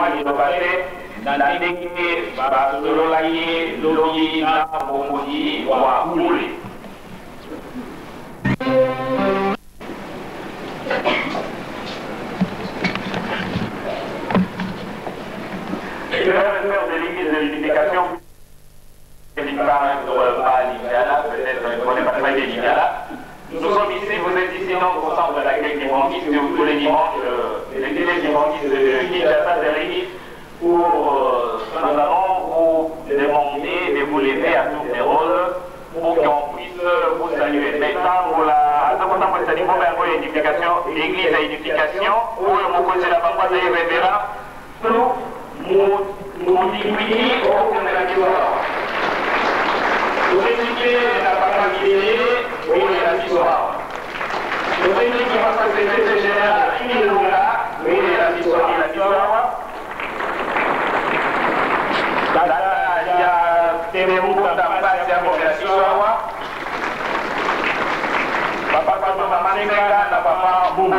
mwani lopate na ndenge basolola ye lobi na bomoi wa ule. Le révélateur de l'église de l'unification, peut-être ne connaît pas très bien Lingala. Nous sommes ici, vous êtes ici donc au centre de l'accueil dimanche, tous les dimanches, les dimanches de Kinshasa se réunissent pour nous allons vous demander de vous lever à tour de rôle pour qu'on puisse vous saluer. Maintenant, pour la unification, l'église à unification, où vous connaissez la papa de révérend, nous diminuons au cours de la histoire. Vous expliquez la papa guidée, oui, la histoire. Vous expliquez qui va se secrétaire général, oui, la histoire. Il y a des mots dans la base de la histoire. Papa, maman, papa, boum.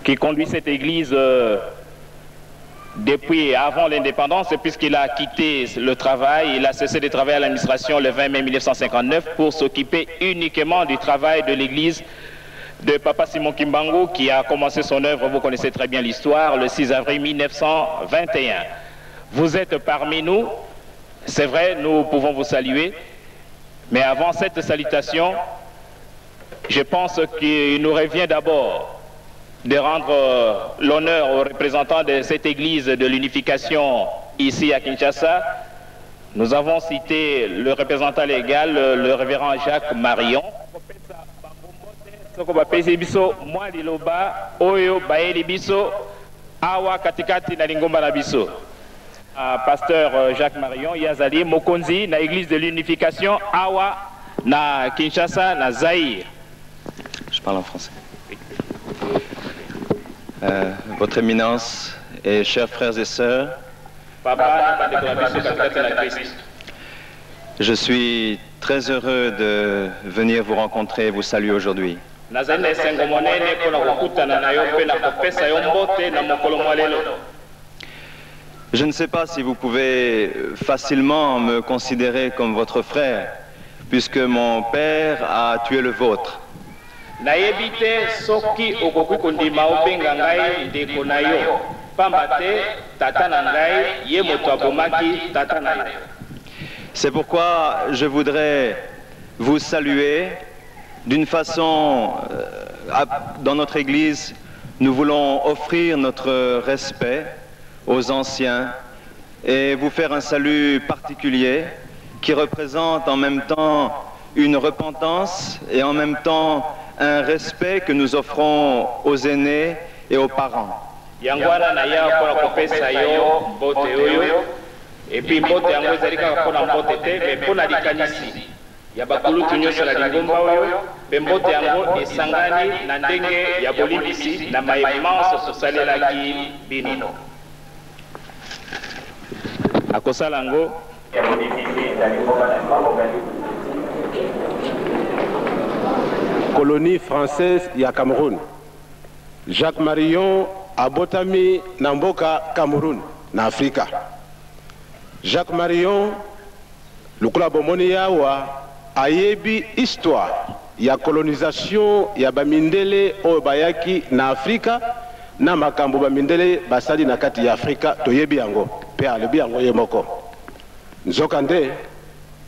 Qui conduit cette église depuis avant l'indépendance, puisqu'il a quitté le travail, il a cessé de travailler à l'administration le 20 mai 1959 pour s'occuper uniquement du travail de l'église de Papa Simon Kimbangu, qui a commencé son œuvre, vous connaissez très bien l'histoire, le 6 avril 1921. Vous êtes parmi nous, c'est vrai, nous pouvons vous saluer, mais avant cette salutation, je pense qu'il nous revient d'abord de rendre l'honneur aux représentants de cette église de l'unification ici à Kinshasa. Nous avons cité le représentant légal, le révérend Jacques Marion. Pasteur Jacques Marion, Yazali, Mokonzi, na église de l'unification, Awa, na Kinshasa, na Zaïre. Je parle en français. Votre Éminence et chers frères et sœurs, je suis très heureux de venir vous rencontrer et vous saluer aujourd'hui. Je ne sais pas si vous pouvez facilement me considérer comme votre frère, puisque mon père a tué le vôtre. C'est pourquoi je voudrais vous saluer d'une façon, dans notre église, nous voulons offrir notre respect aux anciens et vous faire un salut particulier qui représente en même temps une repentance et en même temps un respect que nous offrons aux aînés et aux parents. Colonie française ya Cameroun. Jacques Marion abotami na mboka Cameroun na Afrika. Jacques Marion lukula bomoni yawa ayebi histoire ya colonisation ya bamindele oyo bayaki na Afrika na makambo bamindele basali na kati ya Afrika toyebi yango pe alobi yango ye moko. Nzoka nde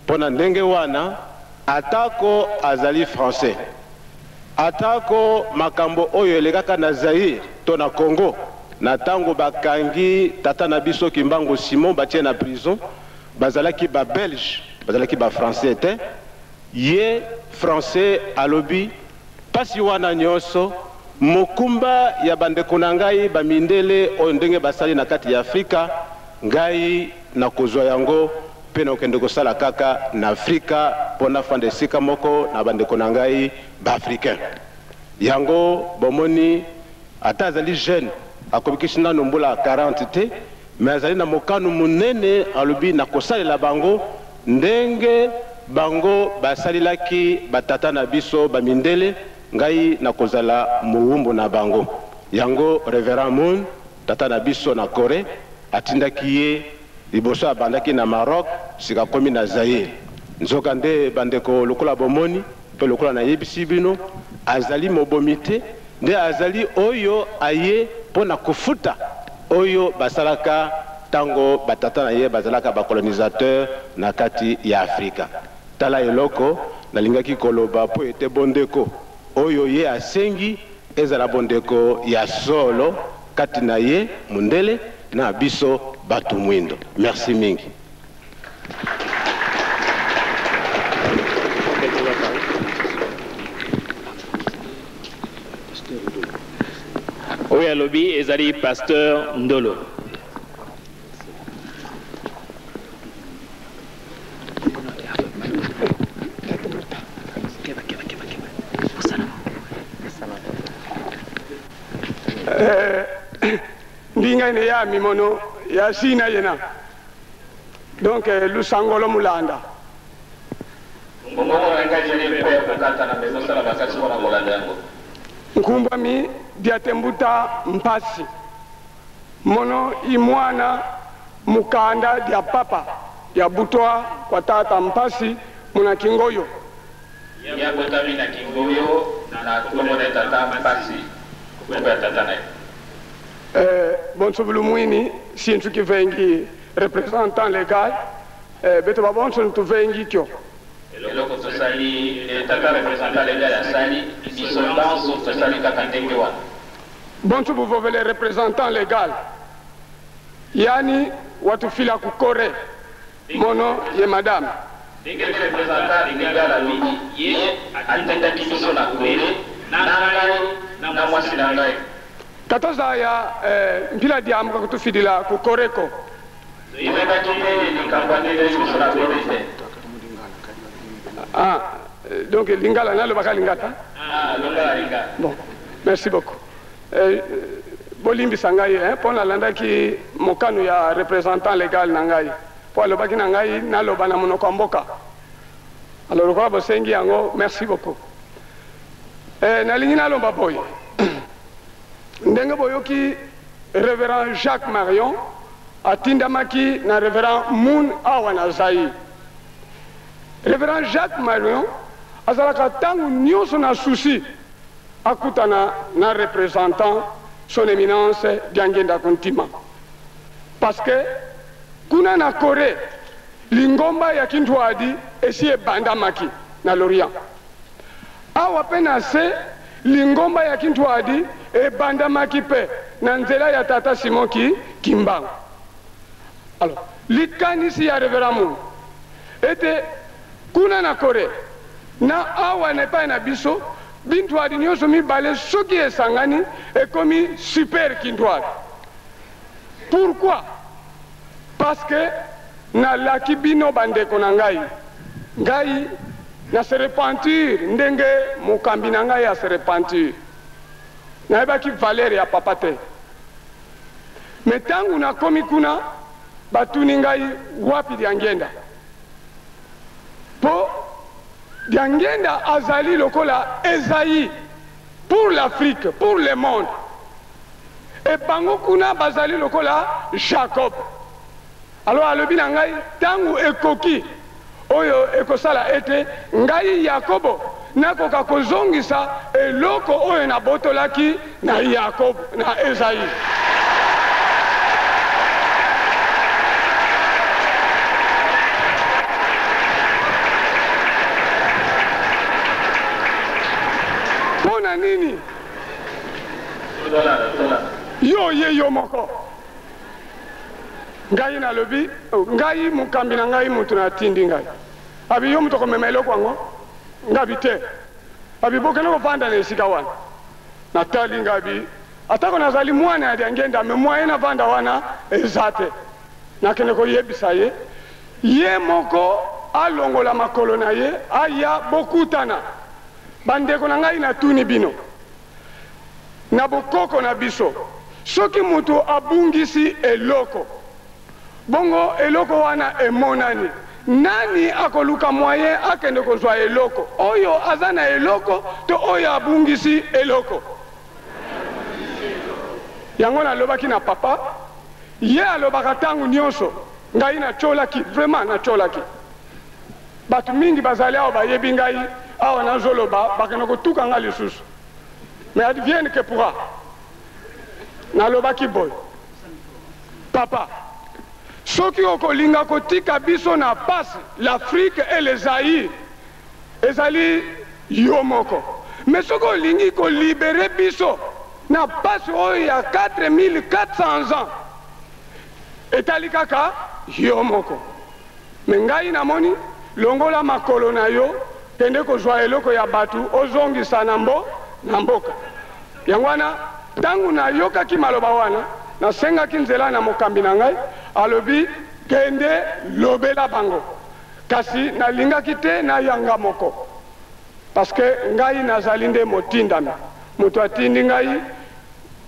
pona ndenge wana atako azali français. Atako makambo oyo elekaka na Zaïre to na Congo na tango bakangi tata na biso Kimbangu Simon batie na prison bazalaki ba belge bazalaki ba français te ye français alobi pasi wana nyonso mokumba ya bandeko na ngai bamindele oyo ndenge basali na kati ya Afrika ngai na kozwa yango pe na okende kosala kaka na Afrika pona fande sika moko na bandeko na ngai ba africain yango bomoni ata azali jeune akobikisi nano mbula 40 te mais azali na mokano munene alobi na kosalela bango ndenge bango basalilaki batata na biso bamindele ngai nakozala muumbu na bango yango Reverend Moon tata na biso na Corée atindaki ye liboso abandaki na Maroc sika komi na Zaire nzoka nde bandeko lokola bomoni pe lokola na yebisi bino azali mobomi te nde azali oyo aye pona kofuta oyo basalaka tango batata na ye bazalaka bakolonisateur na kati ya Afrika tala eloko nalingaki koloba po ete bondeko oyo ye asengi ezala bondeko ya solo kati na ye mundele na biso batu mwindo. Merci mingi. Oya lobi ezali Pasteur Ndolo. Ndinga ne ya mimono ya sina yena donc lusangolo mulanda nkumba mi diatembuta mpasi mono imwana mukanda dia papa ya butwa kwa tata mpasi muna kingoyo ya botami na kingoyo na tukomona tata mpasi kwa tata na bonso bulumwini sintu kivengi représentant légal beto ba bonso tu vengi kyo eloko tosali tata représentant légal asali dissolvance tosali kakandenge wa bonso buvovele représentant légal yani watu fila ku Corée mono ye madame denge représentant légal ali ye atenda biso na Corée na mwasi na ngai katoza ya mpila diamuka kutufidila ku Koreko donc lingala nalo baka lingata bon merci beaucoup bolimbi sangai pour la landa ki mokano ya représentant légal nangai pour le baki nangai nalo bana monoko mboka alors ko bosengi yango merci beaucoup na lingina lomba boy ndenge boyoki Révérend Jacques Marion atindamaki na Révérend Moon awa na Zaïre. Révérend Jacques Marion azalaka tangu nyonso na souci akutana na représentant son éminence Diangenda Kontima parce que kuna na Corée lingomba ya Kintwadi esi ebandamaki na l'Orient awa pena se lingomba ya Kintwadi ebandamaki pe na nzela ya tata Simon Kimbangu. Alors likanisi ya Révérend Moon ete kuna na Corée na awa nepa na biso Bintwadi nyonso mibale soki esangani ekomi super Kintwadi. Pourquoi? Parce que na laki bino bandeko na ngai na se repentir ndenge mokambi na ngai ya se repentir na ebaki valeur ya papa te mais tangu na komi kuna batuni ngai wapi Diangenda po Diangenda azali lokola Esaïe pour l'Afrique, pour le monde et bango kuna bazali lokola Jacob. Alors alobi na ngai tangu ekoki oyo ekosala ete ngai Yakobo nakoka kozongisa eloko oyo na botolaki na Yakob na Esaïe. Pona nini yo moko ngai na lobi ngai mukambi na ngai mutu na tindi ngai abi yo mutoko memelo kwango ngabi te abi bokena kofanda na esika wana na tali ngabi atako nazali mwana ya Diangenda me mwana na vanda wana ezate na kene ko yebisa ye moko alongola makolo na ye aya bokutana bandeko na ngai na tuni bino na bokoko na biso soki mutu abungisi eloko bongo eloko wana emonani nani akoluka moyen akende kozwa eloko oyo aza na eloko to oyo abungisi eloko yango nalobaki na papa ye alobaka ntango nyonso ngai natolaki vraiment natolaki bato mingi bazali awa bayebi ngai awa nazoloba bakende kotuka nga lisusu mais advienne que pourra nalobaki boy papa soki okolinga kotika biso na pasi l'Afrique et les Zaïre ezali yo moko mais soki olingi kolibere biso na pasi oyo ya 4400 ans etali kaka yo moko me ngai namoni longola makolo na yo kende kozwa eloko ya batu ozongisa na mboka yango wana ntango nayokaki maloba wana nasengaki nzela na mokambi na ngai alobi kende lobela bango kasi nalingaki te nayanga moko parce que ngai nazali nde motindami moto atindi ngai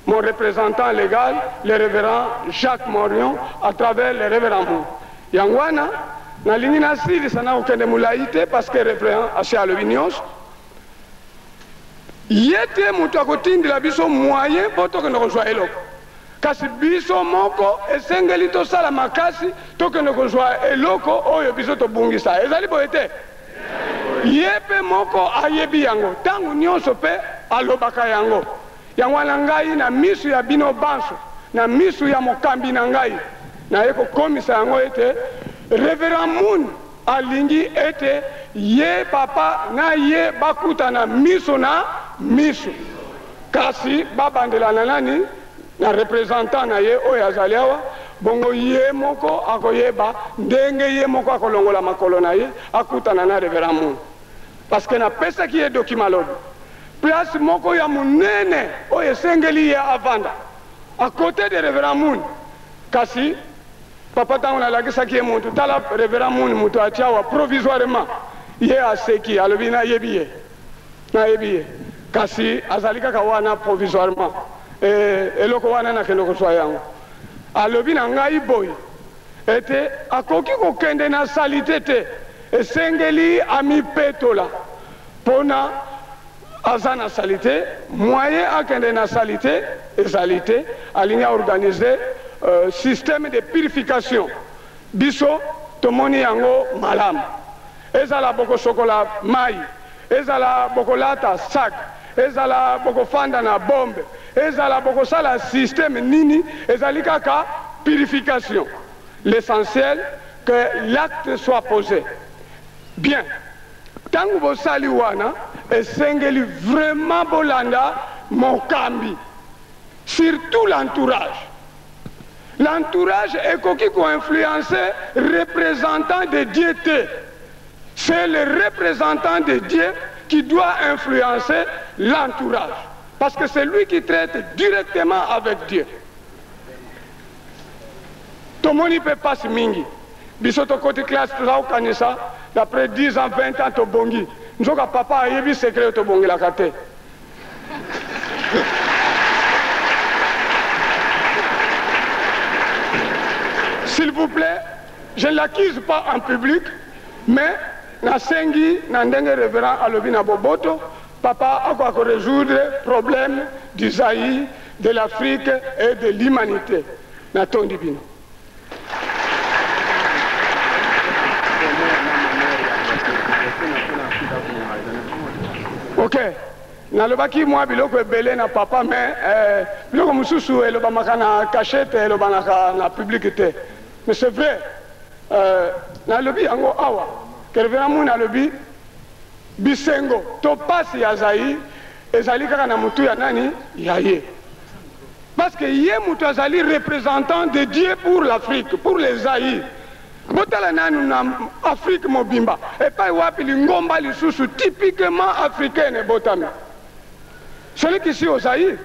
mon représentant légal, le révérend Jacques Morion, à travers le révérend Mou. Yangwana, na lingi na sili sana ukende mulaite parce que révérend Ashe Alobinios. Yete mutu akotindi la biso moyen poto kende kozwa eloko. Kasi biso moko esengeli to sala makasi to kende kozwa eloko oyo biso to bungisa. Ezali boete. Yepe moko ayebi yango. Tangu nyonso pe alobaka yango. Yango wana ngai na misu ya bino banso na misu ya mokambi na ngai na yeko komisa yango ete révérend Moon alingi ete ye papa na ye bakuta na misu na misu kasi babandela na nani na représentant na ye oyo azali awa bongo ye moko akoyeba ndenge ye moko akolongola makolo na ye akutana na révérend Moon parce que na pesa ki ye document lobi place moko ya munene oyo esengeli ye avanda à côté de révérend Moon kasi papa ntango nalakisaki ye mutu tala révérend Moon mutu atiawa provisoirement ye aseki alobi nayebi ye kasi azali kaka wana provisoirement eloko wana nakende kozwa yango alobi na ngai boy ete akoki kokende na salite te esengeli amipetola mpona aza na salite moyen akende na salite ezalite alingi organiser système de purification biso tomoni yango malamu ezala bokosokola mai ezala bokolata sac ezala bokofanda na bombe ezala bokosala système nini ezali kaka purification l'essentiel que l'acte soit posé bien tangu bosali wana esengeli vraiment bolanda mokambi surtout l'entourage ekoki ko-influencer représentant de Dieu te c'est le représentant de Dieu qui doit influencer l'entourage parce que c'est lui qui traite directement avec Dieu tomoni pe passe mingi biso tokoti classe tozakokanisa d'après 10 ans 20 ans tobongi nzoka papa ayebi secret tobongelaka te s'il vous plaît je ne l'accuse pas en public mais nasengi na ndenge révérend alobi na boboto papa ako résoudre problème du Zaïre de l'Afrique et de l'humanité na tondi bino. Ok, nalobaki mwa biloko ebele na papa mais biloko mususu elobamaka na cachette elobamaka na public te mais c'est vrai nalobi yango awa ke révérend Moon nalobi bisengo to pasi ya Zaïre ezali kaka na mutu ya nani ya ye parce que ye mutu azali représentant de Dieu pour l'Afrique pour les Zaïre botala nanu na Afrique mobimba epai wapi lingomba lisusu typiquement africaine botami celui qui est au Zaïre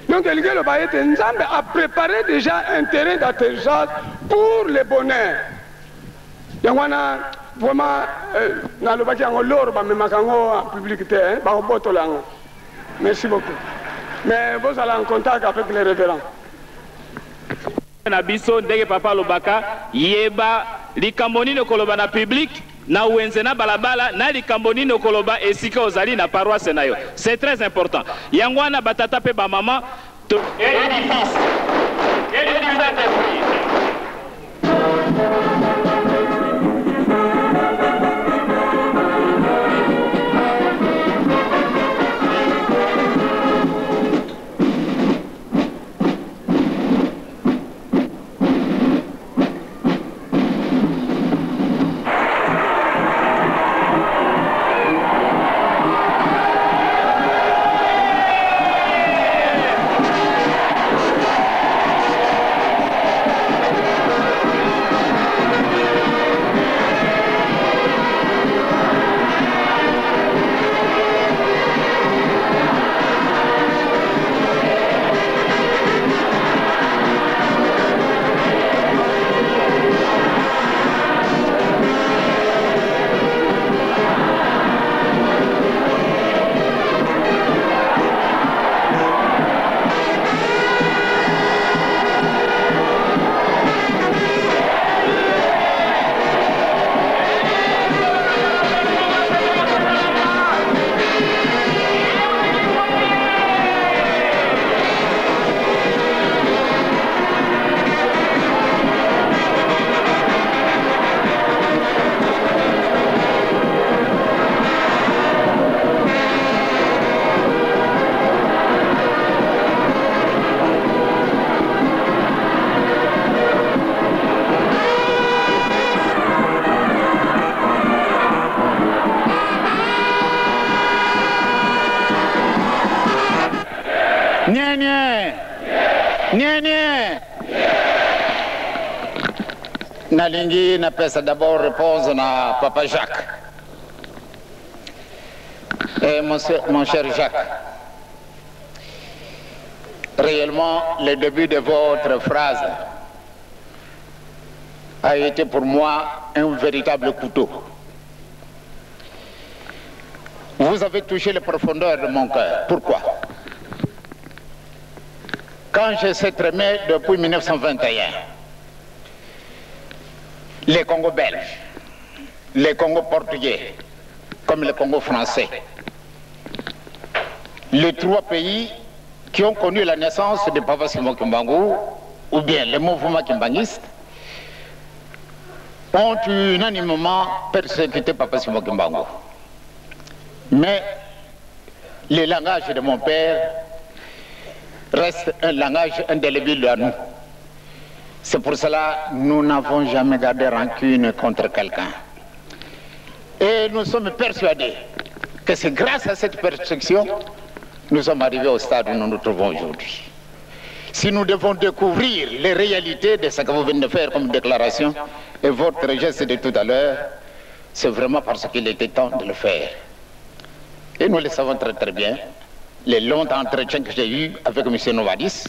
donc le Bayete Nzambe a préparé déjà un terrain d'atterrissage pour le bonheur yangwana vraiment nalobaki yango loro bamemaka yango en public te bakobotola yango merci beaucoup mais vous allez en contact avec les révérends na biso ndenge papa lobaka yeba likambo nini okoloba na public na wenze na balabala na likambo nini okoloba esika ozali na paroisse na yo. C'est très important. Yango wana batata pe ba mama to édifice. Nalingi na pesa d'abord réponse na Papa Jacques. Et mon cher Jacques, réellement le début de votre phrase a été pour moi un véritable couteau. Vous avez touché les profondeurs de mon cœur. Pourquoi? Quand je sais très bien depuis 1921, les Congos belges, les Congos portugais, comme les Congos français, les trois pays qui ont connu la naissance de Papa Simon Kimbangu, ou bien le mouvement kimbanguiste, ont unanimement persécuté Papa Simon Kimbangu. Mais le langage de mon père reste un langage indélébile à nous. C'est pour cela que nous n'avons jamais gardé rancune contre quelqu'un. Et nous sommes persuadés que c'est grâce à cette persécution que nous sommes arrivés au stade où nous nous trouvons aujourd'hui. Si nous devons découvrir les réalités de ce que vous venez de faire comme déclaration et votre geste de tout à l'heure, c'est vraiment parce qu'il était temps de le faire. Et nous le savons très très bien, les longs entretiens que j'ai eus avec M. Novadis,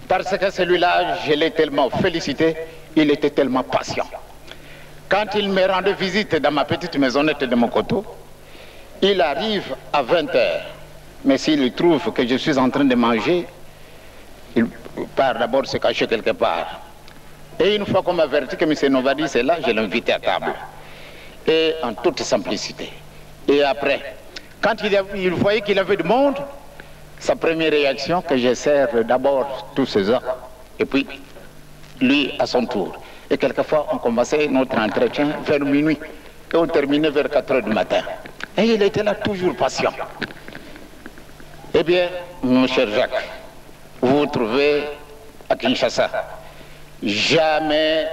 parce que celui-là, je l'ai tellement félicité, il était tellement patient. Quand il me rendait visite dans ma petite maisonnette de Mokoto, il arrive à 20h. Mais s'il trouve que je suis en train de manger, il part d'abord se cacher quelque part. Et une fois qu'on m'a averti que M. Novadis est là, je l'ai invité à table. Et en toute simplicité. Et après, quand il voyait qu'il avait du monde, sa première réaction, que je sers d'abord tous ces gens, et puis lui à son tour. Et quelquefois, on commençait notre entretien vers minuit, et on terminait vers 4h du matin. Et il était là toujours patient. Eh bien, mon cher Jacques, vous vous trouvez à Kinshasa. Jamais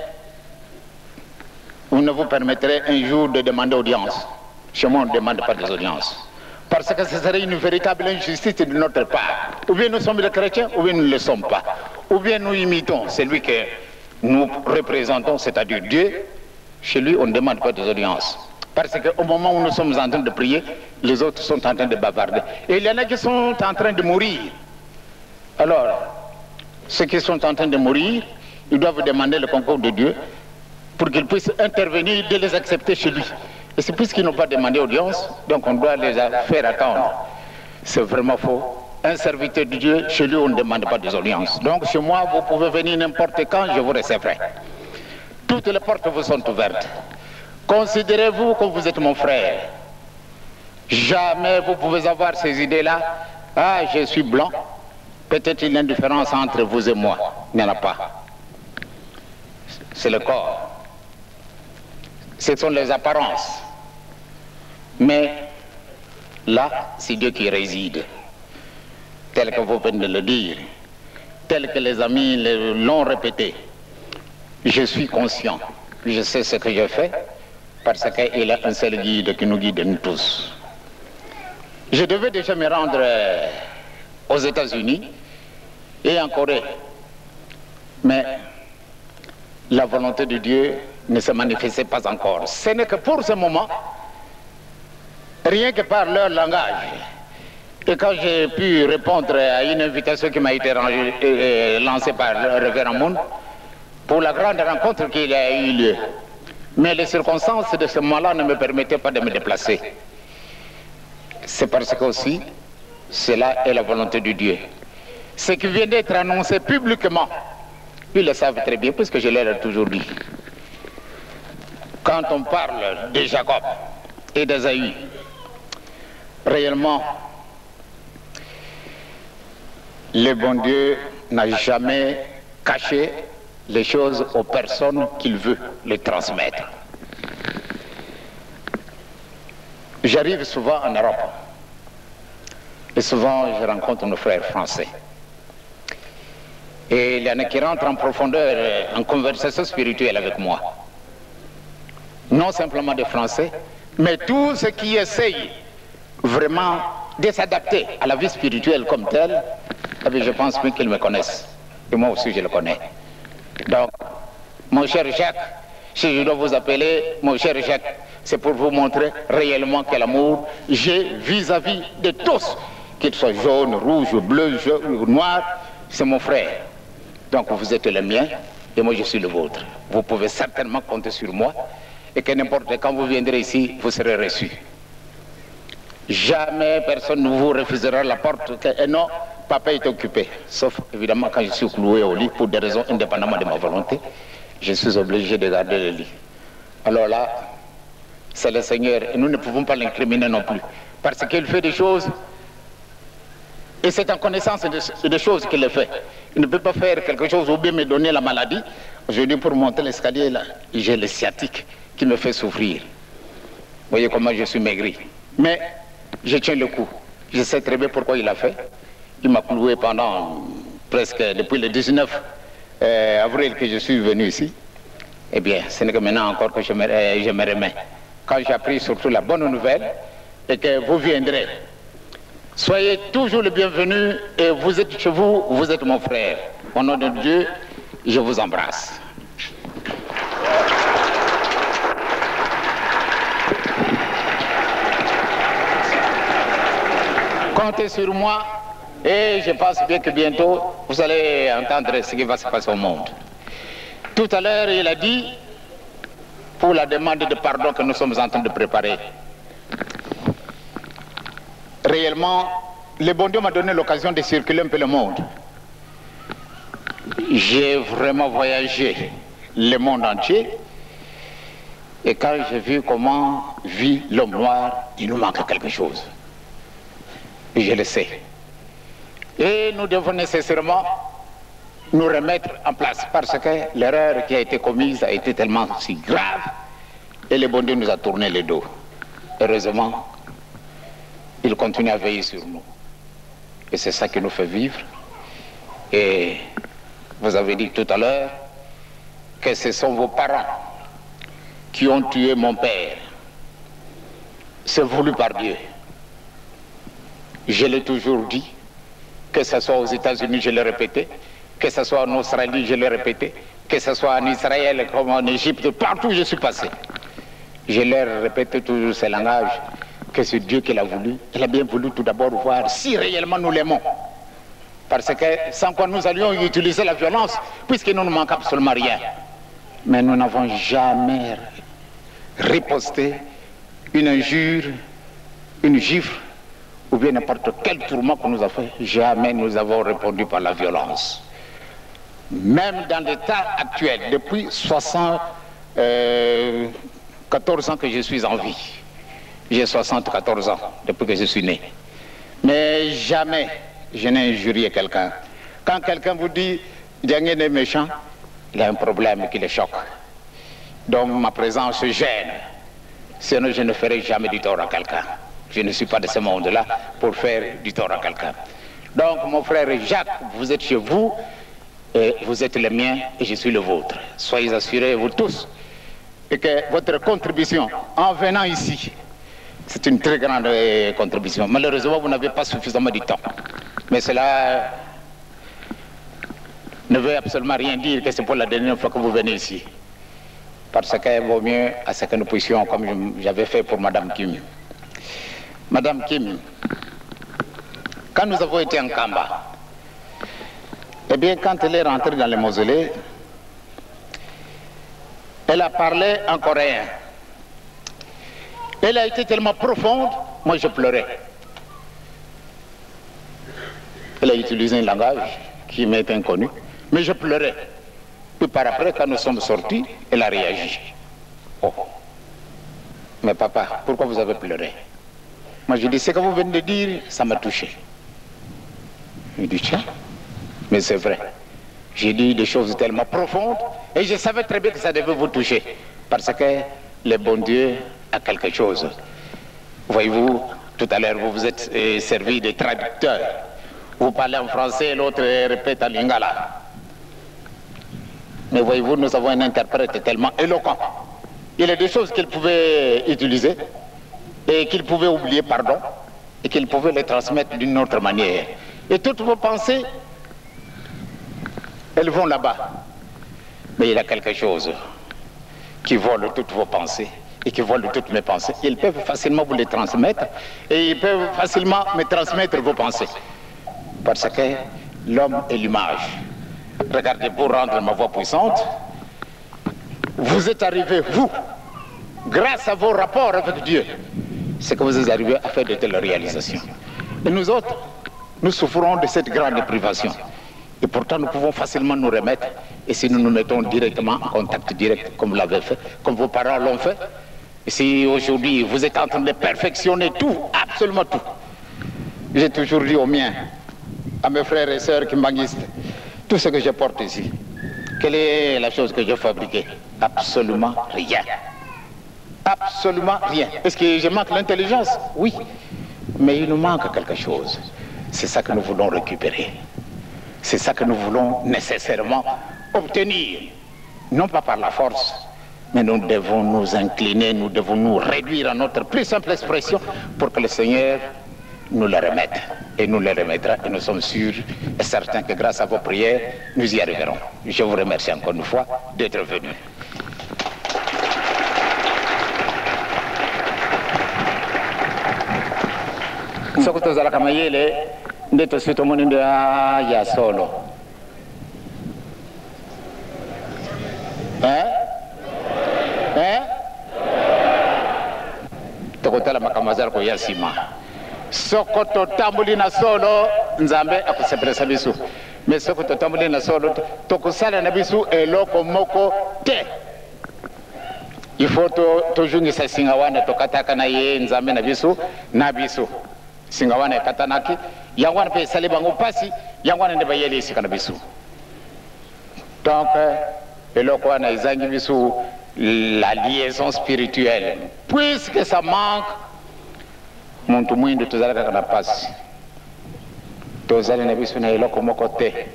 vous ne vous permettrez un jour de demander audience. Chez moi, on ne demande pas des audiences. Parce que ce serait une véritable injustice de notre part. Ou bien nous sommes des chrétiens, ou bien nous ne le sommes pas. Ou bien nous imitons celui que nous représentons, c'est-à-dire Dieu. Chez lui, on ne demande pas des audiences. Parce qu'au moment où nous sommes en train de prier, les autres sont en train de bavarder. Et il y en a qui sont en train de mourir. Alors, ceux qui sont en train de mourir, ils doivent demander le concours de Dieu pour qu'ils puissent intervenir, de les accepter chez lui. Et c'est puisqu'ils n'ont pas demandé audience, donc on doit les faire attendre. C'est vraiment faux. Un serviteur de Dieu, chez lui, on ne demande pas des audiences. Donc chez moi, vous pouvez venir n'importe quand, je vous recevrai. toutes les portes vous sont ouvertes. Considérez-vous que vous êtes mon frère. Jamais vous pouvez avoir ces idées-là. Ah, je suis blanc. Peut-être une indifférence entre vous et moi. Il n'y en a pas. C'est le corps. Ce sont les apparences. Mais là, c'est Dieu qui réside. Tel que vous venez de le dire. Tel que les amis l'ont répété. Je suis conscient. Je sais ce que je fais. Parce qu'il a un seul guide qui nous guide nous tous. Je devais déjà me rendre aux États-Unis et en Corée. Mais la volonté de Dieu ne se manifestait pas encore. Ce n'est que pour ce moment, rien que par leur langage. Et quand j'ai pu répondre à une invitation qui m'a été lancée par le révérend Moon, pour la grande rencontre qui a eu lieu. Mais les circonstances de ce moment-là ne me permettaient pas de me déplacer. C'est parce que aussi, cela est la volonté de Dieu. Ce qui vient d'être annoncé publiquement, ils le savent très bien, puisque je leur ai toujours dit. Quand on parle de Jacob et d'Ésaü, réellement, le bon Dieu n'a jamais caché les choses aux personnes qu'il veut les transmettre. J'arrive souvent en Europe et souvent je rencontre nos frères français. Et il y en a qui rentrent en profondeur en conversation spirituelle avec moi. Non simplement des Français, mais tous ceux qui essayent vraiment de s'adapter à la vie spirituelle comme telle, je pense bien qu'ils me connaissent. Et moi aussi je le connais. Donc, mon cher Jacques, si je dois vous appeler mon cher Jacques, c'est pour vous montrer réellement quel amour j'ai vis-à-vis de tous, qu'ils soient jaunes, rouges, bleus, noirs, c'est mon frère. Donc vous êtes le mien et moi je suis le vôtre. Vous pouvez certainement compter sur moi et que n'importe quand vous viendrez ici, vous serez reçus. Jamais personne ne vous refusera la porte que non, papa est occupé. Sauf évidemment quand je suis cloué au lit pour des raisons indépendamment de ma volonté, je suis obligé de garder le lit. Alors là, c'est le Seigneur et nous ne pouvons pas l'incriminer non plus. Parce qu'il fait des choses et c'est en connaissance des choses qu'il le fait. Il ne peut pas faire quelque chose ou bien me donner la maladie. Aujourd'hui pour monter l'escalier là, j'ai le sciatique qui me fait souffrir. Vous voyez comment je suis maigri. Mais je tiens le coup. Je sais très bien pourquoi il l'a fait. Il m'a cloué pendant presque depuis le 19 avril que je suis venu ici. Eh bien, ce n'est que maintenant encore que je me remets. Quand j'ai appris surtout la bonne nouvelle et que vous viendrez, soyez toujours le bienvenu et vous êtes chez vous, vous êtes mon frère. Au nom de Dieu, je vous embrasse. Comptez sur moi et je pense bien que bientôt vous allez entendre ce qui va se passer au monde. Tout à l'heure, il a dit, pour la demande de pardon que nous sommes en train de préparer. Réellement, le bon Dieu m'a donné l'occasion de circuler un peu le monde. J'ai vraiment voyagé le monde entier. Et quand j'ai vu comment vit l'homme noir, il nous manque quelque chose. Et je le sais. Et nous devons nécessairement nous remettre en place parce que l'erreur qui a été commise a été tellement si grave et le bon Dieu nous a tourné le dos. Heureusement, il continue à veiller sur nous. Et c'est ça qui nous fait vivre. Et vous avez dit tout à l'heure que ce sont vos parents qui ont tué mon père. C'est voulu par Dieu. Je l'ai toujours dit, que ce soit aux États-Unis, je l'ai répété, que ce soit en Australie, je l'ai répété, que ce soit en Israël, comme en Égypte, partout où je suis passé. Je leur répète toujours ce langage, que c'est Dieu qui l'a voulu. Il a bien voulu tout d'abord voir si réellement nous l'aimons. Parce que sans quoi nous allions utiliser la violence, puisqu'il ne nous manque absolument rien. Mais nous n'avons jamais riposté une injure, une gifle, ou bien n'importe quel tourment qu'on nous a fait. Jamais nous avons répondu par la violence. Même dans l'état actuel, depuis 14 ans que je suis en vie. J'ai 74 ans depuis que je suis né. Mais jamais je n'ai injurié quelqu'un. Quand quelqu'un vous dit Diagne est méchant, il a un problème qui le choque. Donc ma présence gêne. Sinon je ne ferai jamais du tort à quelqu'un. Je ne suis pas de ce monde-là pour faire du tort à quelqu'un. Donc mon frère Jacques, vous êtes chez vous, et vous êtes le mien et je suis le vôtre. Soyez assurés, vous tous, et que votre contribution en venant ici, c'est une très grande contribution. Malheureusement, vous n'avez pas suffisamment de temps. Mais cela ne veut absolument rien dire que c'est pour la dernière fois que vous venez ici. Parce qu'il vaut mieux à ce que nous puissions, comme j'avais fait pour Madame Kim. Madame Kim, quand nous avons été en Kamba, eh bien, quand elle est rentrée dans le mausolée, elle a parlé en coréen. Elle a été tellement profonde, moi je pleurais. Elle a utilisé un langage qui m'est inconnu, mais je pleurais. Puis par après, quand nous sommes sortis, elle a réagi. Oh, mais papa, pourquoi vous avez pleuré? Moi je dis, ce que vous venez de dire, ça m'a touché. Il dit, tiens, mais c'est vrai. J'ai dit des choses tellement profondes et je savais très bien que ça devait vous toucher. Parce que le bon Dieu a quelque chose. Voyez-vous, tout à l'heure, vous vous êtes servi de traducteur. Vous parlez en français, l'autre répète en lingala. Mais voyez-vous, nous avons un interprète tellement éloquent. Il y a des choses qu'il pouvait utiliser et qu'il pouvait oublier, pardon, et qu'il pouvait les transmettre d'une autre manière. Et toutes vos pensées, elles vont là-bas. Mais il y a quelque chose qui vole toutes vos pensées et qui vole toutes mes pensées. Ils peuvent facilement vous les transmettre et ils peuvent facilement me transmettre vos pensées. Parce que l'homme est l'image. Regardez, pour rendre ma voix puissante, vous êtes arrivés, vous, grâce à vos rapports avec Dieu, c'est que vous êtes arrivés à faire de telles réalisations. Et nous autres, nous souffrons de cette grande privation. Et pourtant, nous pouvons facilement nous remettre. Et si nous nous mettons directement en contact direct, comme vous l'avez fait, comme vos parents l'ont fait, et si aujourd'hui vous êtes en train de perfectionner tout, absolument tout. J'ai toujours dit aux miens, à mes frères et sœurs kimbanguistes, tout ce que je porte ici, quelle est la chose que j'ai fabriquée? Absolument rien. Absolument rien. Est-ce que je manque l'intelligence? Oui. Mais il nous manque quelque chose. C'est ça que nous voulons récupérer. C'est ça que nous voulons nécessairement obtenir. Non pas par la force, mais nous devons nous incliner, nous devons nous réduire à notre plus simple expression pour que le Seigneur nous le remette. Et nous le remettra et nous sommes sûrs et certains que grâce à vos prières, nous y arriverons. Je vous remercie encore une fois d'être venus. Sokoto zala kama yele ndeto sito moni ndo ya solo. Tokotala makamazala ko yasima. Sokoto tambuli na solo nzambe akusepelesa bisu. Me sokoto tambuli na solo tokusala na bisu eloko moko te. Il faut tojungisa singawana tokataka na ye nzambe na bisu na bisu. Singawana katanaki yangwana pe salibango pasi yangwana ne bayele isika na bisu. Donc eloko wana izangi bisu la liaison spirituelle. Puisque ça manque, muntu mwindu tuzalaka kana pasi. Tozali na bisu na eloko moko te.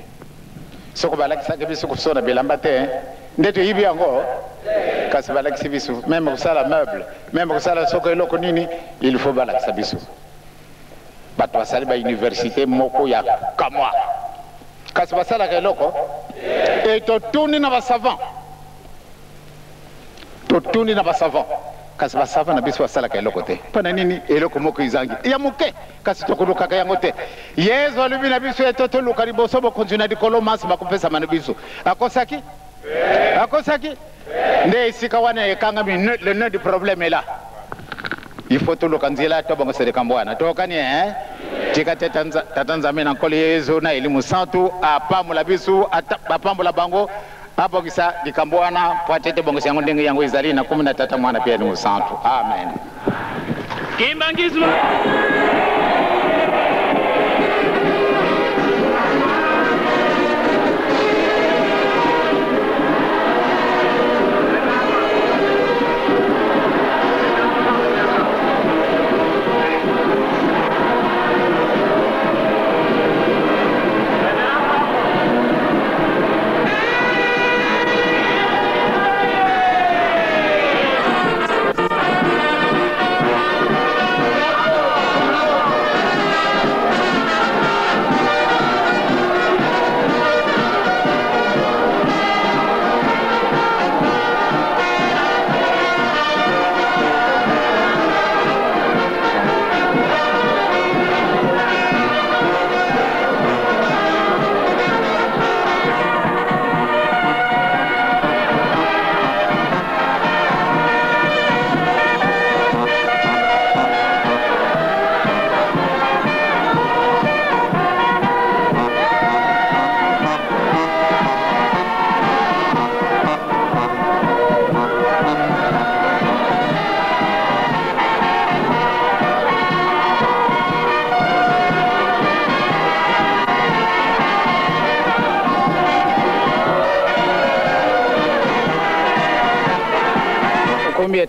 Soko balakisa bisu kusona bilamba te. Ndeto hivi yango kasi balakisa bisu même kusala meuble, même kusala soko eloko nini, il faut balakisa bisu. Bato basali ba université moko ya kamwa. Kasi basala ka eloko et totuni na ba savant. Totuni na ba savant. Kasi ba savant na bisu basala ka eloko te. Pana nini eloko moko izangi. Ya muke kasi tokuluka ka yango te. Yesu alibi na bisu etoto lukaribo sobo konjuna di kolomas bakupesa manabisu. Akosaki? Akosaki? Nde isika wana ekanga mi le nœud du problème est là. Il faut tout le candidat to bango sere kambwana to kani tika tatanza mena nkoli yezo na elimu santu apamula bisu apamula bango abongisa likambwana patete bongisa yango ndenge yango izali na 13 mwana pia ni santu. Amen. Kimbangismo.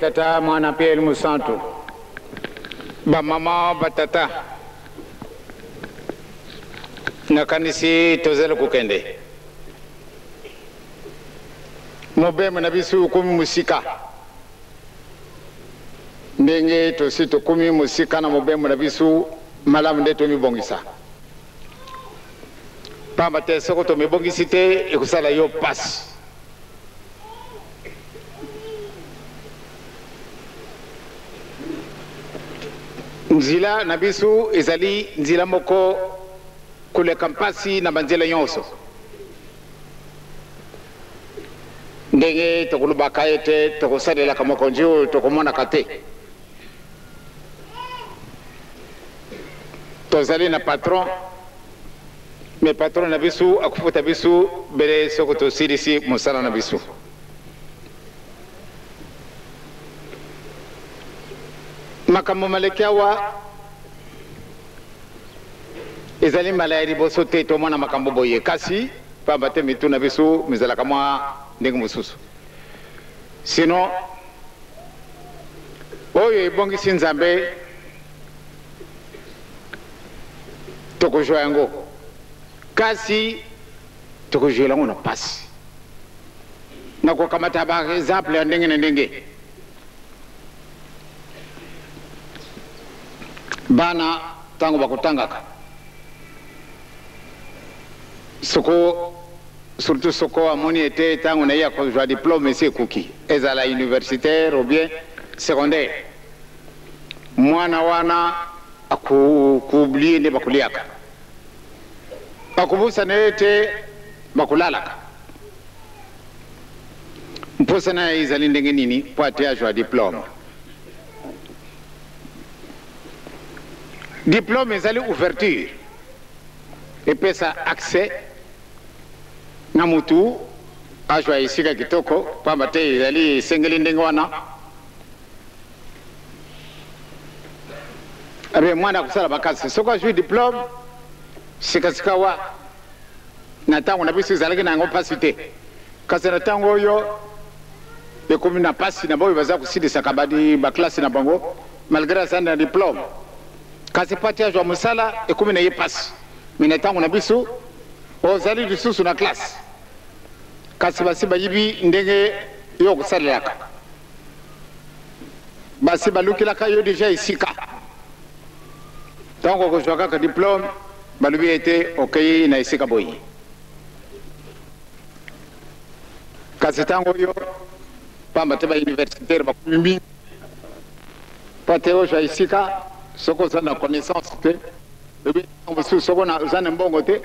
Tata mwana pia elimu santu ba mama batata na kanisi tozele kukende mobeme na bisu kumi musika ndenge tosito kumi musika na mobeme na bisu malamu ndeto mibongisa pamba te soko to mibongisite ekusala yo pasi nzila na bisu ezali nzila moko koleka mpasi na banzela nyonso ndenge tokolobaka ete tokosalelaka mokonzi oyo tokomonaka te tozali na patron me patron na bisu akufuta bisu bele soko tosilisi mosala na bisu makambo maleki awa ezali malaya liboso te tomona makambo boye kasi pamba te mitu na biso mizalaka mwa ndenge mosusu sino oyo ebongisi nzambe tokozwa yango kasi tokozwela yango na pasi nakokamata ba exemple ya ndenge na ndenge bana tango bakutangaka soko surtout soko amoni ete tango na ya kozwa diplôme esi ekuki ezala universitaire ou bien secondaire mwana wana akublie nde bakuliaka bakubusana ete bakulalaka mpusana ezali ndenge nini po ate azwa diplôme diplôme ezali ouverture epesa accès na mutu azwa esika kitoko pamba te ezali esengeli ndenge wana abe mwana kusala bakasi soko azwi diplôme sikasika wa na ntango na biso ezalaki na yango mpasi te kasi na ntango oyo ekomi na mpasi na boyo baza kosilisaka baklase na bango malgré azali na diplôme kasi pati azwa mosala ekomi na ye mpasi me na ntango na biso ozali lisusu na klase kasi basi bayibi ndenge yo kosalelaka basi balukilaka yo deja esika ntango okozwa kaka diplôme balobi ete okei na esika boye kasi ntango oyo pamba te bauniversitaire bakomi mingi po te ozwa esika soko oza na connaissance te lobi mosusu soko oza na mbongo te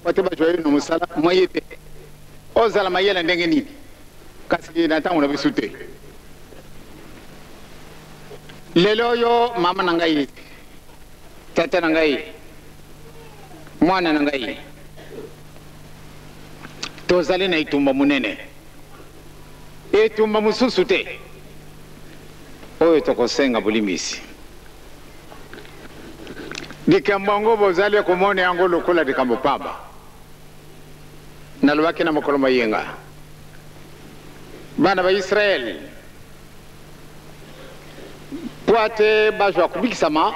po te bazwa yo na mosala moye te ozala mayele ndenge nini kasi na ntango na biso te lelo oyo mama na ngai tata na ngai mwana na ngai tozali na itumba munene etumba mususu te oyo tokosenga bulimbisi likambo ngo bozali komona yango lokola likambo pamba nalobaki na mokolo mayenga bana ba Israeli po ate bazwa kubikisama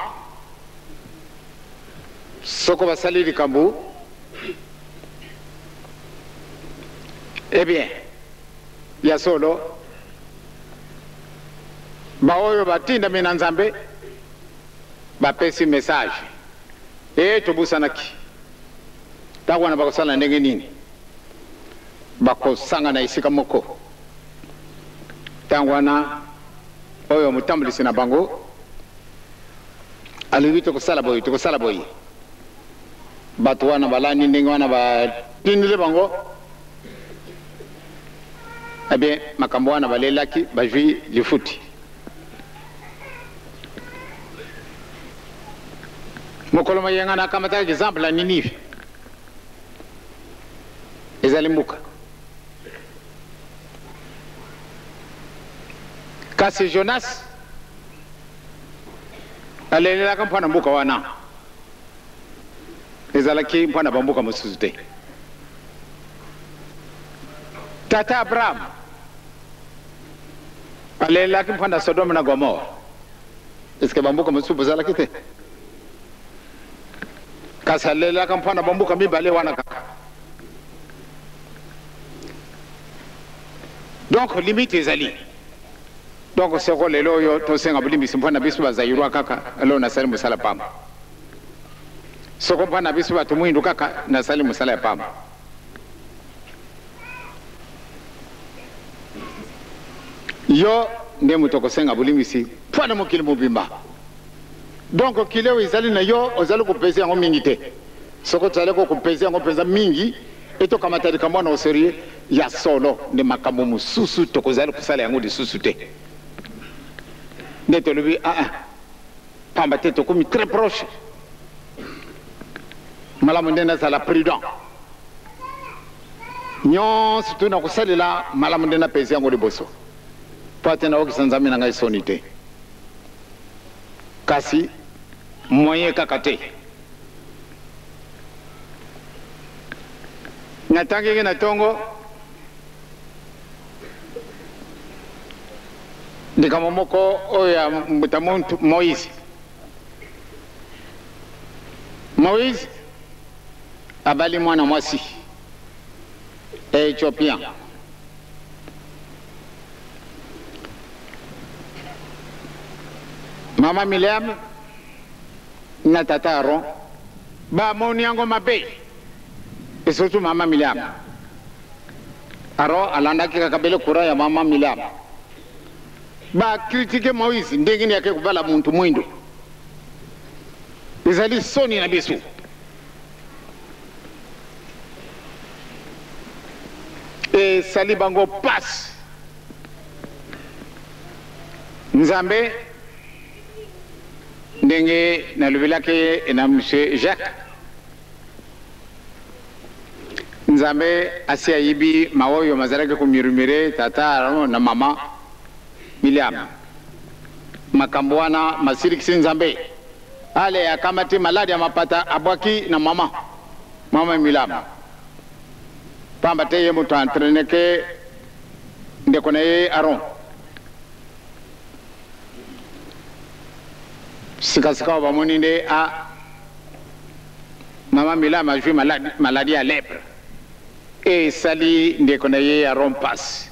soko basali likambo eh bien ya solo baoyo batinda mina nzambe bapesi message tobusanaki takwana bakosala ndenge nini bakosanga na isika moko tangwana oyo mutambulisi na bango alibi tokosala boyi bato wana balani ndenge wana batindile bango bien makambo wana balelaki bazwi lifuti mokolo mayenga na kamata exemple la Ninive ezali mbuka kasi Jonas alelelaka mpona mbuka wana ezalaki mpona bambuka mosusu te tata Abraham alelelaki mpona Sodome na Gomora eske bambuka mosusu bozalaki te kasi alelelaka mpona bambuka mibale wana kaka donc limite ezali donc seko lelo oyo tosenga bulimbisi mpona biso bazayirwa kaka alo nasali musala pamba soko mpona biso bato mwindu kaka nasali musala ya pamba yo nde mutu kosenga bulimbisi mpona mokili mobimba donc kileo ezali na yo ozali kopesa yango mingi te soko tozali kopesa yango mpenza mingi etokamata likambo wana oserie ya solo nde makambo mosusu tokozali kosala yango lisusu te nde tolobi pamba te tokomi très proche malamu nde nazala prudent nyonso tu na kosalela malamu nde napesi yango liboso po ate naokisa nzambe na ngai soni te kasi moyen kaka te natangiki na tongo likambo moko oyo ya mbuta muntu Moïse abali mwana mwasi Éthiopien mama Miriam na tata Aaron bamoni yango mabe et surtout mama Miriam Aaron alandaki kakabele kura ya mama Miriam bakritike Moïse ndenge ni yake kuvala muntu mwindu ezali soni na biso sali bango passe nzambe ndenge nalobelaki na monsieur Jacques nzambe asi ayibi maoyo mazalaki kumirumire tata na mama Miriam makambo wana masirikisi nzambe ale akamati maladi ya mapata abwaki na mama Miriam pamba te ye mutu entraîné ke ndeko na ye Aaron sikasika bamoni nde mama Miriam azwi maladi ya lèpre esali ndeko na ye Aaron passe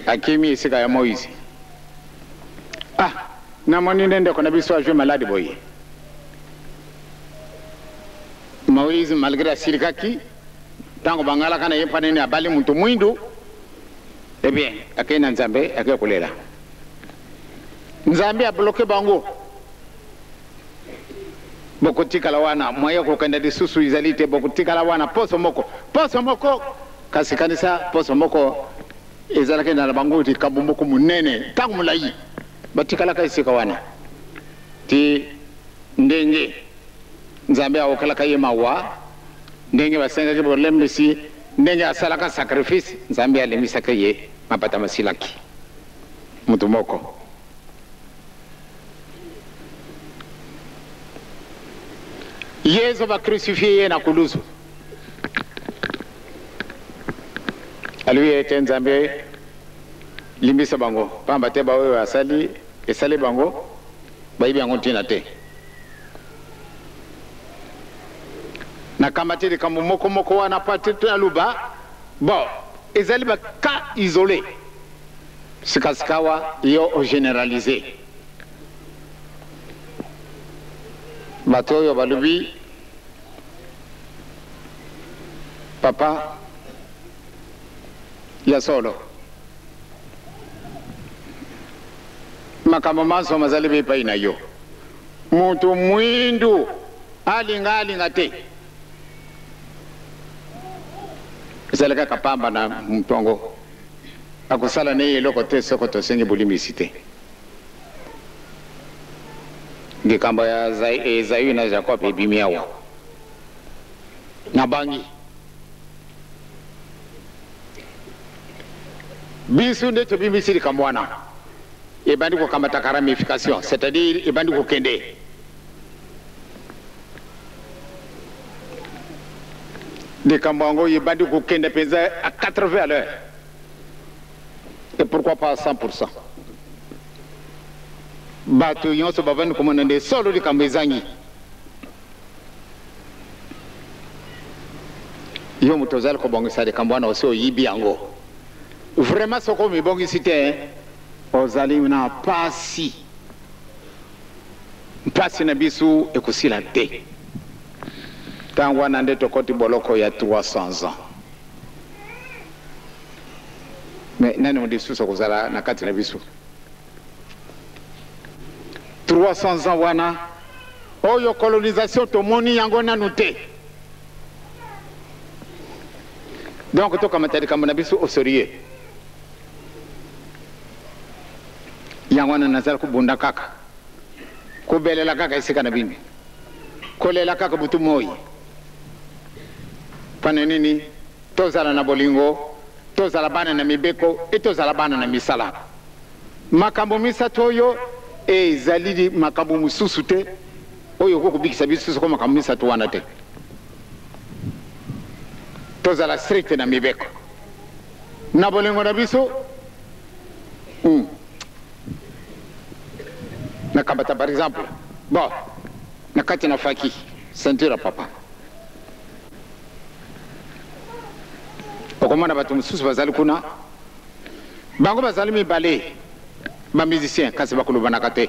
akimi esika ya Moïse namoni nde ndeko na biso azwi maladi boye Moïse malgré asilikaki tango bangalaka na ye mpanene abali muntu mwindu eh bien akena nzambe akakolela nzambe abloke bango bokotikala wana moya kokenda lisusu izali te bokotikala wana poso moko kasi kanisa poso moko ezalaki na bango likambo moko munene tango mulayi batikalaka esika wana ti ndenge nzambe awokalaka ye mawa ndenge basengaki bolembisi ndenge asalaka sacrifice nzambe alemisaka ye mapata masilaki mutu moko. Yesu bakrucifie ye na kuluzu aliwi ete nzambe limbisa bango pamba te baoyo esali bango bayibi yango ntina te na kamba te likambo moko wana pati aluba bon ezali baka isolé sikasikawa yo ogénéralisé bato oyo balubi papa ya solo makambo manso mazali bepai na yo mutu mwindu alinga te ezalaka kapamba na mtongo akusala ne eloko te soko tosengi bulimbisi te likambo ya Esaü na Jacob ebimi awa na bangi biso nde tobimbisi likambo wana ebandi kokamata ka ramification, c'est-à-dire ebandi kokende likambo yango ebandi kokende mpenza à 80 à l'heure et pourquoi pas à 100%. Bato nyonso babandi komona nde solo likambo ezangi yo moto ozali kobongisa likambo wana osi oyibi yango vraiment soko mibongisi te ozali na pasi na biso ekosila te ntango wana nde tokoti boloko ya 300 ans mais nani modisusu kozala na kati na biso 300 ans wana oyo colonisation tomoni yango nanu te donc tokamata likambo na biso osoriye yango wana nazala kubunda kaka kubelela kaka esika na bino kolela kaka butu moi pane nini tozala na bolingo tozala bana na mibeko tozala bana na misala makambo misato oyo ezali makambo mususu te oyo kokubikisa biso soko makambo misato wana te tozala strict na mibeko na bolingo na biso na kambata par exemple bon na kati na faki ceinture papa okomona bato mususu bazali kuna bango bazali mibale ba musicien kasi bakolobanaka te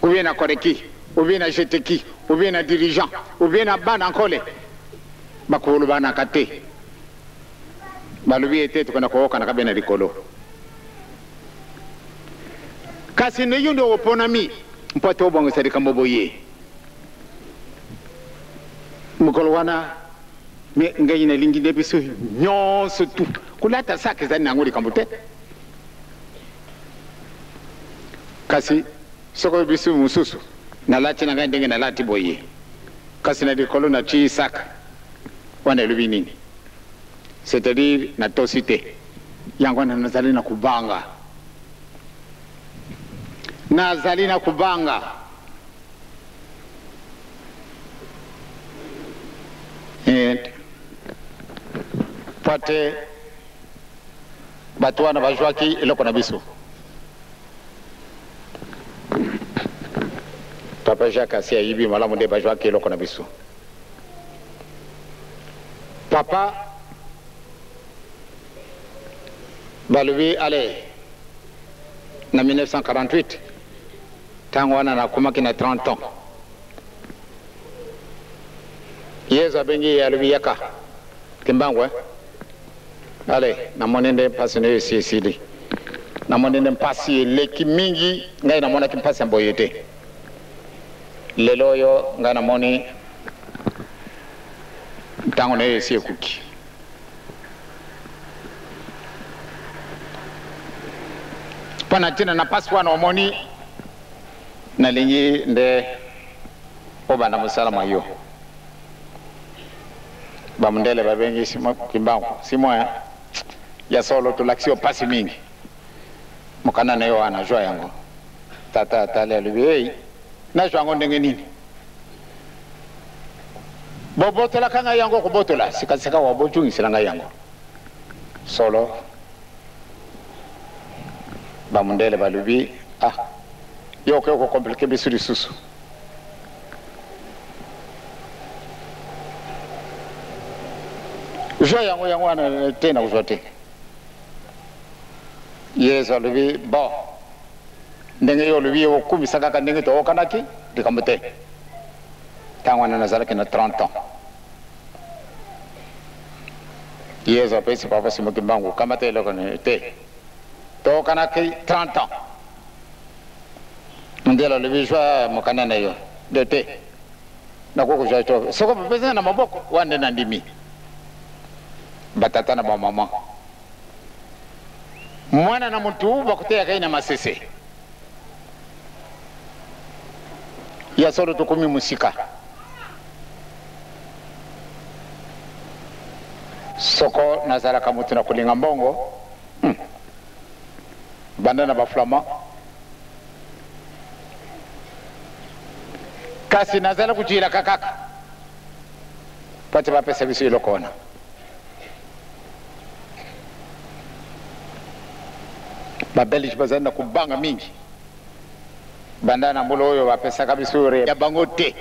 ou bien na koreki ou bien na jeteki ou bien na dirigeant ou bien na bana nkole bakolobanaka te balobi ete tukona kowoka kabe na likolo kasi ne yundo oponami mpote obongisa likambo boye mukolo wana ngai na lingi de biso nyonso tu kulata sake zani nango likambo te kasi soko biso mususu na lati na ngai ndenge na lati boye kasi na likolo na chi saka wana elobi nini c'est-à-dire na tosite yango na nazali na kubanga nazali na kubanga pate bato wana bajwaki eloko na biso papa Jacques asi ayibi malamu nde bajwaki eloko na biso papa balobi ale na 1948 tango wana nakomaki na 30 ans yesu abengi alobi yaka kimbango ale namoni nde mpasi nayo esili namoni nde mpasi eleki mingi ngai namonaki mpasi ya mboye te lelo oyo ngai namoni ntango nayo esi ekuki mpona ntina na mpasi wana omoni nalingi nde obanda mosala mwa yo bamundele babengi Simon Kimbangu Simon ya solo tulakisio pasi mingi mukana na yo ana jwa yango tata tale lubi na jwango ndenge nini bobotola kanga yango kubotola sikasika wabojungi silanga yango solo bamundele balubi yo ko compliqué bisuri susu jwa yango ana tena uzote yeso lubi bo ndenge yo lubi yo kumisaka ka ndenge to kanaki dikamute tangwana nazalaki na 30 ans yeso pesi papa Simon Kimbangu kamate lokone te to kanaki 30 ans ndelo lubi jwa mokana na yo de te na koko jwa to soko pesa na maboko wande na ndimi batata na ba mama mwana na mtu bakutea kaina masese ya solo tukumi musika soko nazala kamutu na kulinga mbongo banda na baflama kasi nazala kujila kakaka pati bapesa bisu ilokona babelish bazana kubanga mingi bandana mbulo oyo bapesa kabisure ya bango te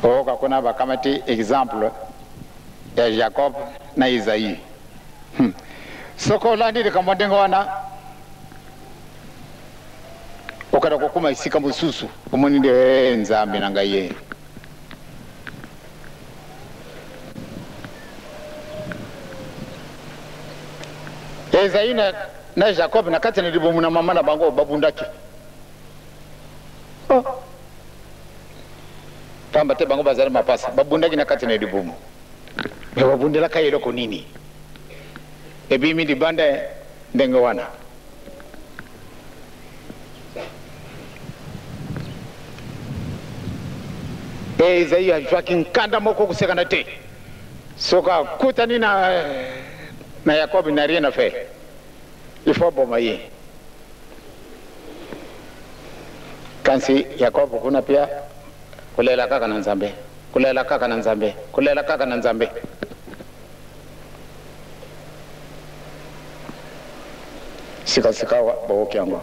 oka kuna bakamati example ya Jacob na Isaïe soko landi de kamondengo wana okada kokuma isika mususu omoni de nzambe nangaye Isaïe na Jacob na kati na libomu na mama na bango babundaki pamba te bango bazali mapasa babundaki na kati na libomu babundela kayelo ko nini ebi mi di bande ndenge wana Isaïe ajwaki nkanda moko kusekana te soka kutani na Jacob n'a rien à faire. Il faut bomayer. Quand si Jacob kuna pia kulela kaka na nzambe, kulela kaka na nzambe, kulela kaka na nzambe. Sika sika wa bawoki yango.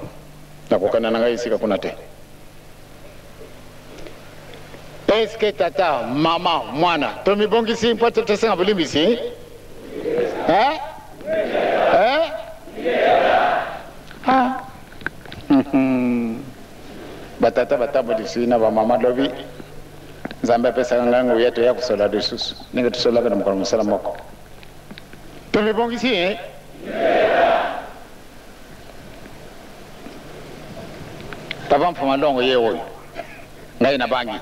Na kukana na ngai sika kuna te. Est-ce que tata, mama, mwana, tomi bongisi mpote tesenga bulimbisi? Hein? Hein? Batata batabo disina ba mama lobi nzambe pesa ngango yetu ya kusola desusu ninga tusola kana mkono musala moko tomi bongisi papa mfuma longo yewo ngai na bangi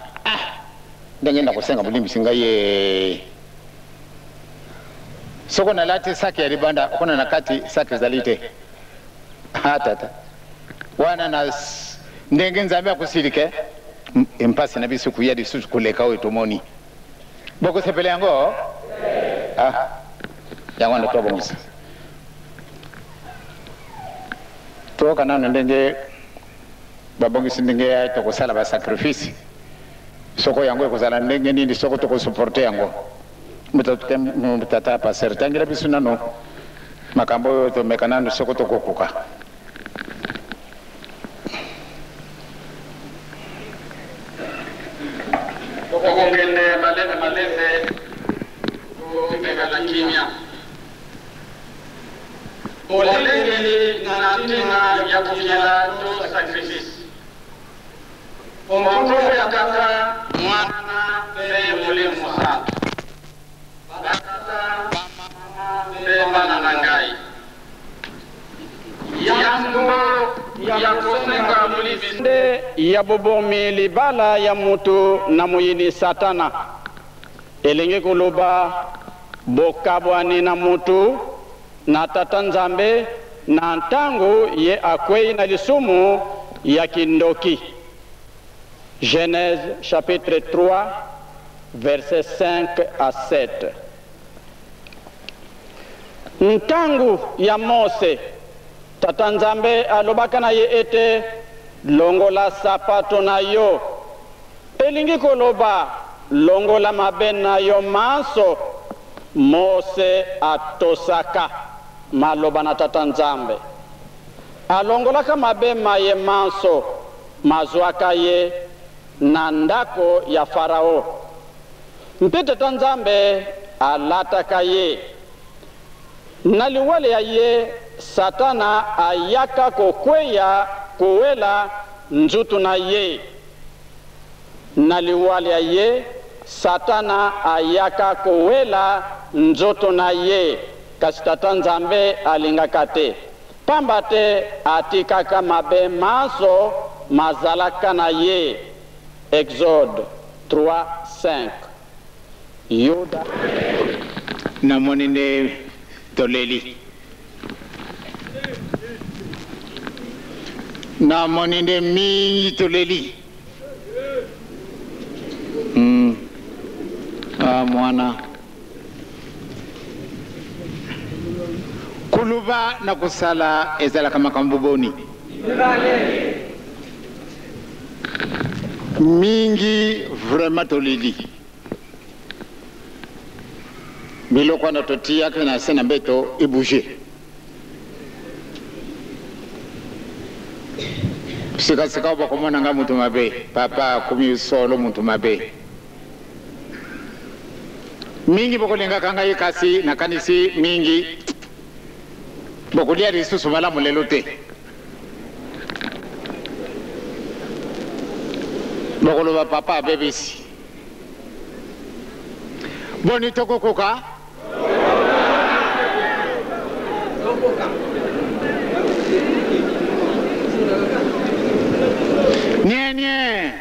ndenge na kusenga bulimbisi ngai soko na lati saki ya ribanda kuna na kati saki zalite tata wana na ndenge nzambe akusirike impasi na bisu kuya disu kuleka wetu moni boko sepele yango yango ndo tobo musa to kana ndenge babongisi ndenge ya to kusala ba sacrifice soko yango kozala ndenge nini soko to ko supporter yango mutata passer tangira bisuna no makambo to mekanando soko to kokuka okongende maleze kumegala kimya olengeli natina ya kufyala to sacrifice omuntu ya kaka mwana be mule musa bakata mama be bana nangai yambo ya kusenga mulibinde ya bobomi libala ya mutu na muyini satana elenge koloba bokabwani na mutu na tata nzambe na ntango ye akwei na lisumu ya kindoki Genèse chapitre 3, versets 5 à 7. Ntangu ya Mose, Tata Nzambe alobaka na ye ete longola sapato na yo. Elingi koloba longola mabe na yo manso. Mose atosaka maloba na Tata Nzambe. Alongolaka mabe maye manso mazwaka ye na ndako ya Farao. Mpe Tata Nzambe alataka ye. Naliwale ya ye Satana ayaka kokweya kuwela njutu na ye. Naliwale ya ye Satana ayaka kuwela njutu na ye. Kasi Tata Nzambe alingaka te. Pamba te atikaka mabe manso mazalaka na ye. Exode 3:5. Yuda namonine toleli namonine mi toleli mwana kuluba na kusala ezala kama kambuboni mingi vraiment toleli biloko na totia kana sena beto ibouger sika ba komona nga mutu mabe papa kumi solo mutu mabe mingi bokolenga kanga yekasi na kanisi mingi bokolia risusu mala mulelo te bokoloba papa bebisi boni tokokoka nye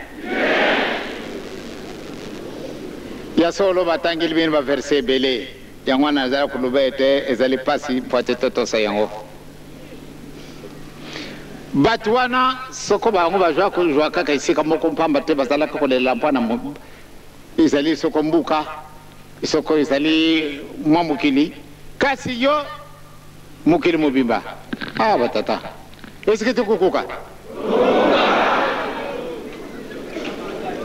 ya solo batangili bini ba verse bele yango nazala kuluba ete ezali pasi poate totosa yango batu wana soko bango bajwa kujwa kaka isika moko mpamba te bazalaka kolela mpana ezali soko mbuka soko ezali mwa mukili kasi yo mukili mobimba batata esike tukukuka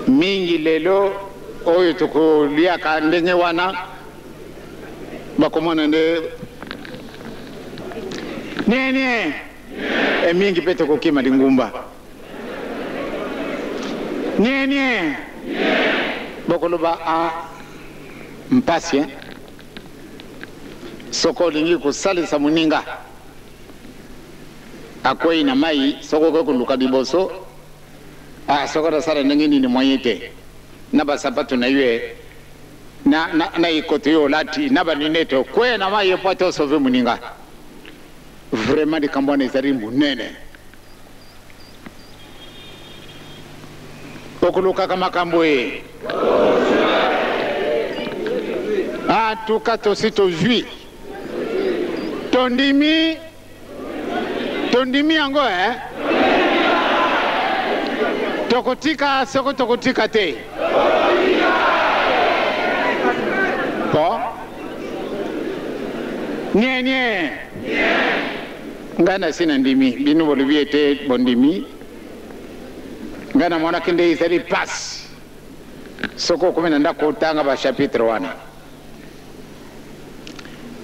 mingi lelo oyo tukuliaka ndenge wana bakomona nde nene mingi pe tukukima lingumba nene bokoloba mpasi soko lingi kusalisa muninga akwei na mai soko ko kuluka liboso soko da sala ndenge nini moyete na basapatu na yue na ikoto yo lati na banineto kwe na mai epato sove muninga vraiment de kambone ezari munene okuluka kama kamboe tuka tosito jui tondimi yango tokotika soko tokotika te po nye ngana sina ndimi binu bolubi ete bondimi ngana mwana kende izali pas soko kumena ndako tanga ba chapitre wana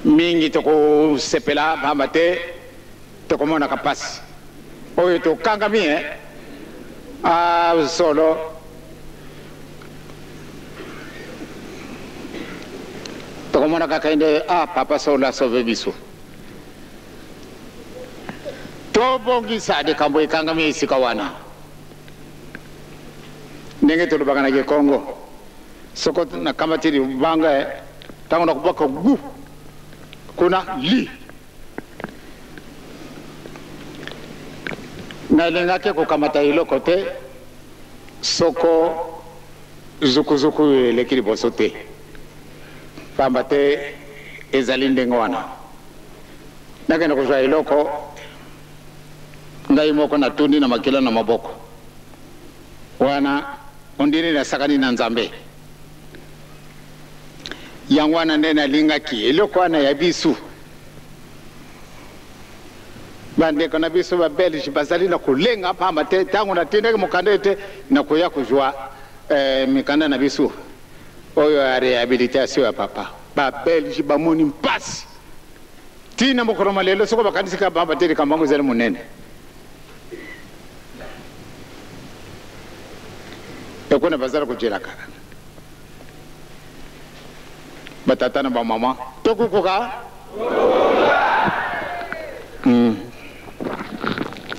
mingi toko sepela bambate toko mona kapasi oyo to kanga mi solo toko mona kakainde papa sola sove biso to bongisa de kambo ikanga mi isika wana ndenge to lubaka na Kongo soko na kamatiri banga tango na kubaka gu kuna li na lenga ke kukamata iloko te soko zukuzuku lekili boso te pamba te ezali ndenge wana nakenda kuzwa iloko ngai moko na tundi na makila na maboko wana ondiri na sakani na nzambe yangwana ndena linga ki eloko wana ya biso bande kana biso ba Belge bazali na kulenga pamba te tangu na tindeke mukandete na kuya kujwa mikanda na biso oyo ya rehabilitation ya papa ba Belge ba moni mpasi tina mokoroma lelo soko bakandisika pamba te kambango zali munene ekona bazala kujela kaka batata na ba mama tokukuka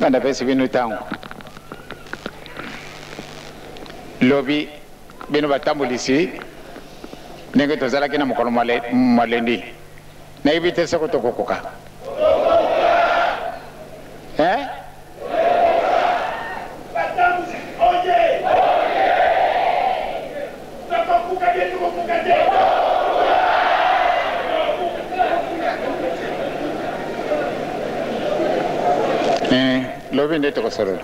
anda pesi binu tangu lobi binu batambulisi nenge tozala kina mukono malendi na ibite soko tokukuka lobi ndete ko sorola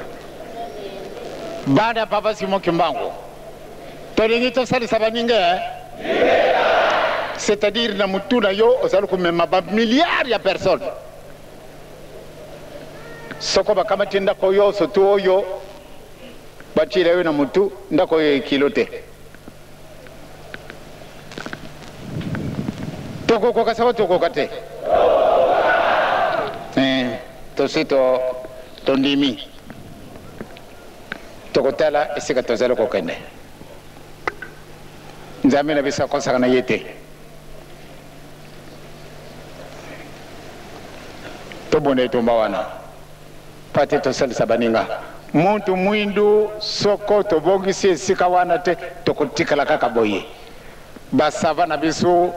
baada Papa Simon Kimbangu tolingi tosalisa baninge c'est-à-dire na mutuna yo ozali kumema ba milliards ya personnes soko bakamati ndako yo sotu oyo bachira yo na mutu ndako yo kilote toko ko kasaba toko kate tosito tondimi tokotala esika tozala kokende nzambe na bisa kosaka na yete tobonde tomba wana pate tosalisa baninga muntu mwindu soko tobongisi esika wana te tokotikala kaka boye basava na biso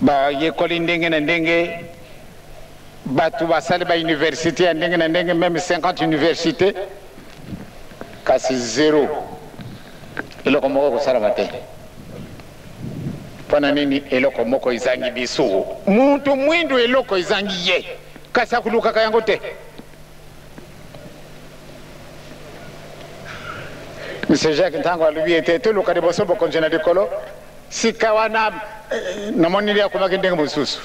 bayekoli ndenge na ndenge batu basali ba université ya ndenge na ndenge même 50 universités kasi zero eloko moko kosala bate pona nini eloko moko izangi biso muntu mwindu eloko izangi ye kasi akuluka kayango te Monsieur Jacques Ntango alubi ete toluka de boso bokonjena de kolo sika wana namoni ya kumaki ndenge mususu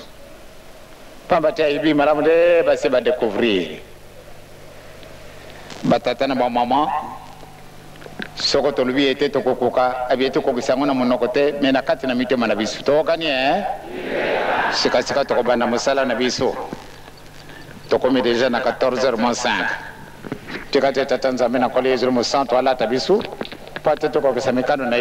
pamba te ibi malamu de basi ba découvrir batata na ba mama soko tolubi ete tokokoka abieto kokisango na monoko te me na kati na mitema na biso tokani sika sika tokobanda mosala na biso tokomi déjà na 14h-5 tikate tata nzambe na kole yezulu mosanto alata biso pate tokokisa mikano na